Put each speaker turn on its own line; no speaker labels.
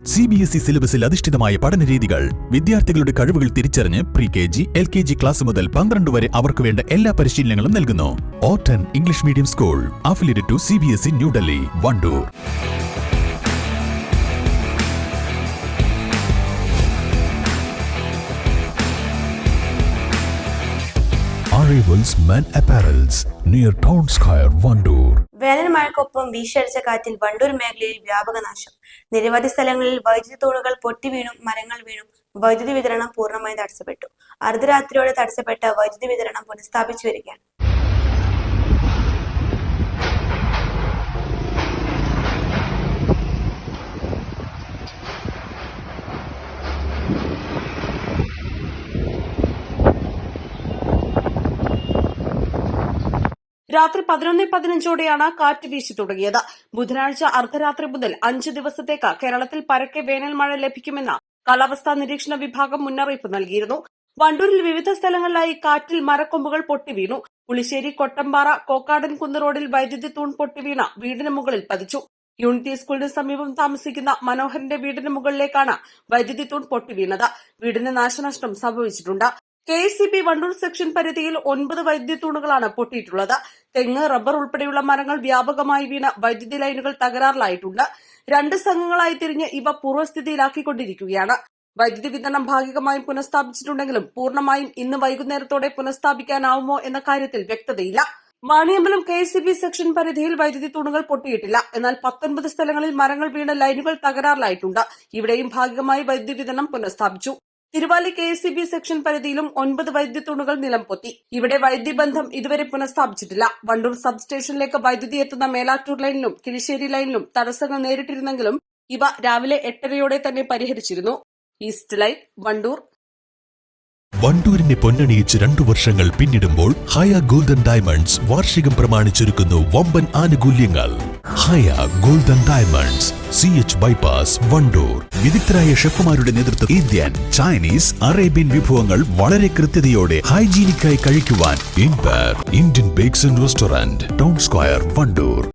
CBSE സിലബസിൽ അധിഷ്ഠിതമായ പഠനരീതികൾ വിദ്യാർത്ഥികളുടെ കഴിവുകൾ തിരിച്ചറിഞ്ഞ് pre-KG, LKG ക്ലാസ് മുതൽ 12 വരെ അവർക്ക് വേണ്ട എല്ലാ പരിശീലനങ്ങളും നൽകുന്നു. Orton English medium school affiliated to CBSE new Delhi, Wandoor. Arrivals Men Apparels near Town Square, Wandoor.
വേനൽ മഴയ്ക്കൊപ്പം വീശിയടിച്ച കാറ്റിൽ വണ്ടൂർ മേഖലയിൽ വ്യാപക നാശം. നിരവധി സ്ഥലങ്ങളിൽ വൈദ്യുതി തൂണുകൾ പൊട്ടിവീണും മരങ്ങൾ വീണും വൈദ്യുതി വിതരണം പൂർണ്ണമായും തടസ്സപ്പെട്ടു. അർദ്ധരാത്രിയോടെ തടസ്സപ്പെട്ട വൈദ്യുതി വിതരണം പുനഃസ്ഥാപിച്ചു വരികയാണ്.
രാത്രി 11:15 കാറ്റ് വീശി തുടങ്ങിയത്. ബുധനാഴ്ച അർദ്ധരാത്രി മുതൽ 5 ദിവസത്തേക്ക് കേരളത്തിൽ പരക്കെ വേനൽ മഴ ലഭിക്കുമെന്ന് കാലാവസ്ഥാ നിരീക്ഷണ വിഭാഗം മുന്നറിയിപ്പ് നൽകിയിരുന്നു. വണ്ടൂരിൽ വിവിധ സ്ഥലങ്ങളിലായി കാറ്റിൽ മരക്കൊമ്പുകൾ പൊട്ടിവീണു. പുളിശ്ശേരി കൊട്ടമ്പാറ കോക്കാടൻ കുന്ന് റോഡിൽ വൈദ്യുതി തൂൺ പൊട്ടിവീണ വീടിന് മുകളിൽ പതിച്ചു. യൂണിറ്റി സ്കൂളിന് സമീപം താമസിക്കുന്ന മനോഹരന്റെ വീടിന് മുകളിലേക്കാണ് വൈദ്യുതി തൂൺ പൊട്ടിവീണത്. വീടിന് നാശനഷ്ടം സംഭവിച്ചിട്ടുണ്ട്. KSEB വണ്ടൂർ സെക്ഷൻ പരിധിയിൽ 9 വൈദ്യുതി തൂണുകളാണ് പൊട്ടിയിട്ടുള്ളത്. തെങ്ങ്, റബ്ബർ ഉൾപ്പെടെയുള്ള മരങ്ങൾ വ്യാപകമായി വീണ് വൈദ്യുതി ലൈനുകൾ തകരാറിലായിട്ടുണ്ട്. 2 സംഘങ്ങളായി തിരിഞ്ഞ് ഇവ പൂർവ്വസ്ഥിതിയിലാക്കിക്കൊണ്ടിരിക്കുകയാണ്. വൈദ്യുതി വിതരണം ഭാഗികമായും പുനഃസ്ഥാപിച്ചിട്ടുണ്ടെങ്കിലും പൂർണ്ണമായും ഇന്ന് വൈകുന്നേരത്തോടെ പുനഃസ്ഥാപിക്കാനാവുമോ എന്ന കാര്യത്തിൽ വ്യക്തതയില്ല. വാണിയമ്പലം KSEB സെക്ഷൻ പരിധിയിൽ വൈദ്യുതി തൂണുകൾ പൊട്ടിയിട്ടില്ല. എന്നാൽ 19 സ്ഥലങ്ങളിൽ മരങ്ങൾ വീണ് ലൈനുകൾ തകരാറിലായിട്ടുണ്ട്. ഇവിടെയും ഭാഗികമായി വൈദ്യുതി വിതരണം പുനഃസ്ഥാപിച്ചു. തിരുവാലി KSEB സെക്ഷൻ പരിധിയിലും 9 വൈദ്യുതി തൂണുകൾ നിലംപൊത്തി. ഇവിടെ വൈദ്യുതി ബന്ധം ഇതുവരെ പുനഃസ്ഥാപിച്ചിട്ടില്ല. വണ്ടൂർ സബ് സ്റ്റേഷനിലേക്ക് വൈദ്യുതി എത്തുന്ന മേലാറ്റൂർ ലൈനിലും കിഴിശ്ശേരി ലൈനിലും തടസ്സങ്ങൾ നേരിട്ടിരുന്നെങ്കിലും ഇവ രാവിലെ 8:30 തന്നെ പരിഹരിച്ചിരുന്നു. East line, Wandoor.
വണ്ടൂരിനെ പൊന്നണിയിച്ച് 2 വർഷങ്ങൾ പിന്നിടുമ്പോൾ ഹയ ഗോൾഡൻ ഡയമണ്ട്സ് വാർഷികം പ്രമാണിച്ചൊരുക്കുന്നു വമ്പൻ ആനുകൂല്യങ്ങൾ. Haya golden diamonds, CH bypass, Wandoor. വിദഗ്ധരായ ഷെഫുമാരുടെ നേതൃത്വം ഇന്ത്യൻ, ചൈനീസ്, അറേബ്യൻ വിഭവങ്ങൾ വളരെ കൃത്യതയോടെ ഹൈജീനിക്കായി കഴിക്കുവാൻ Indian bakes and restaurant, town square, Wandoor.